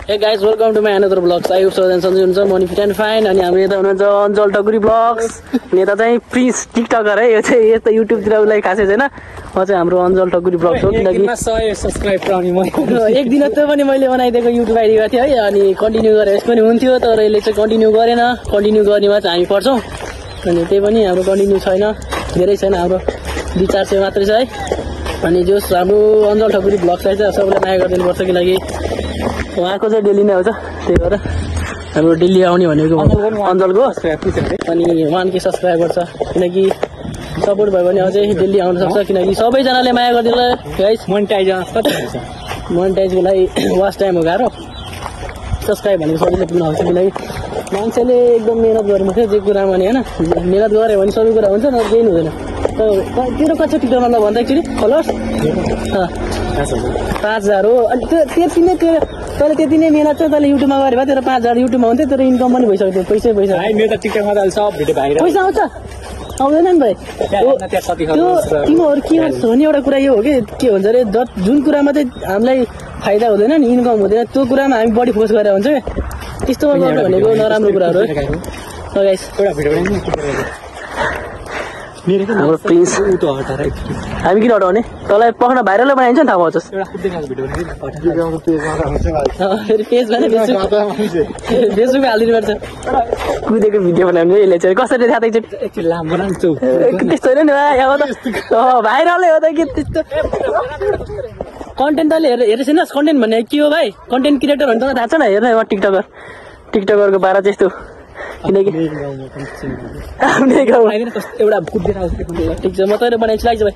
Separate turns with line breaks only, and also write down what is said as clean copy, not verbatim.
Hey guys, welcome to my another vlogs. I hope so that सन्चै हुनुहुन्छ, म fit and fine. अनि हाम्रो यता हुनुहुन्छ अञ्जल टकुरी ब्लग्स। यता चाहिँ प्रिन्स टिकटकर है, यो चाहिँ यस्तो युट्युबतिर उसलाई खासै छैन। म चाहिँ हाम्रो अञ्जल टकुरी ब्लग्स हो, किनकि
100 सब्स्क्राइब पाउने म
एक दिन त पनि मैले बनाइदिएको युट्युब आइडी थियो है, अनि कन्टिन्यू गरेर यसको पनि हुन्थ्यो, तर यसले चाहिँ कन्टिन्यू गरेन। कन्टिन्यू गर्नेमा चाहिँ हामी पर्छौँ, अनि त्यही पनि हाम्रो कन्टिन्यू छैन, धेरै छैन, हाम्रो 200-400 मात्रै छ है। अनि जो हाम्रो अञ्जल ठकुरी ब्लग्सलाई चाहिँ सबैलाई माया गरिदिनुपर्छ, किनकि उहाँको चाहिँ डेली नै आउँछ, त्यही भएर हाम्रो डेली आउने भनेको अञ्जलको। अनि 1K सब्सक्राइबर छ, किनकि सपोर्ट भयो भने अझै डेली आउन सक्छ, किनकि सबैजनाले माया गरिदिनु गाइस। मोनिटाइजको लागि वाच टाइम हो गाह्रो, सब्सक्राइब भनेको सबैले पुग्न आउँछ, किनकि मान्छेले एकदम मिहिनेत गर्नुपर्छ जे कुरामा नि होइन। मिहिनेत गऱ्यो भने सबै कुरा हुन्छ, न केही हुँदैन। तेरो कति टिकटकमा भन्दा एकचोटि फलोवर्स 5000 हो। अनि त्यति नै तैँले त्यति नै मिहिनेत छ, तैँले युट्युबमा गरे भए तेरो 5000 युट्युबमा हुन्थ्यो, तेरो इन्कम पनि भइसक्यो, पैसा
मेरो त टिकटकमा त सब भिडियो भाइरल
पैसा आउँछ, आउँदैन नि भाइ। त्यो तिमीहरू के गर्छ भने एउटा कुरा यो हो कि के भन्छ अरे, जुन कुरामा चाहिँ हामीलाई फाइदा हुँदैन नि, इन्कम हुँदैन, त्यो कुरामा हामी बढी फोकस गरेर हुन्छ क्या, त्यस्तोमा गर्नु भनेको नराम्रो कुराहरू है। हाम्रो प्रिन्स हामी किन हटाउने, तँलाई पक्न भाइरलै बनाइन्छ नि, थाहा पाउँछस्। फेरि पेजमा नै फेसबुक हालिदिनु पर्छ, कुदेको भिडियो बनाउने यसले चाहिँ कसरी थाहा एकचोटि लामो त्यस्तो होइन नि अब त भाइरलै हो त कि त्यस्तो कन्टेन्ट तैँले हेरेको छैनस्। कन्टेन्ट भन्ने के हो भाइ, कन्टेन्ट क्रिएटर भने तँलाई थाहा छ न, हेर्न टिकटकरको बाह्र चाहिँ यस्तो, किनकि एउटा ठिक छ, म तैँले बनाइछु लाग्छ भाइ।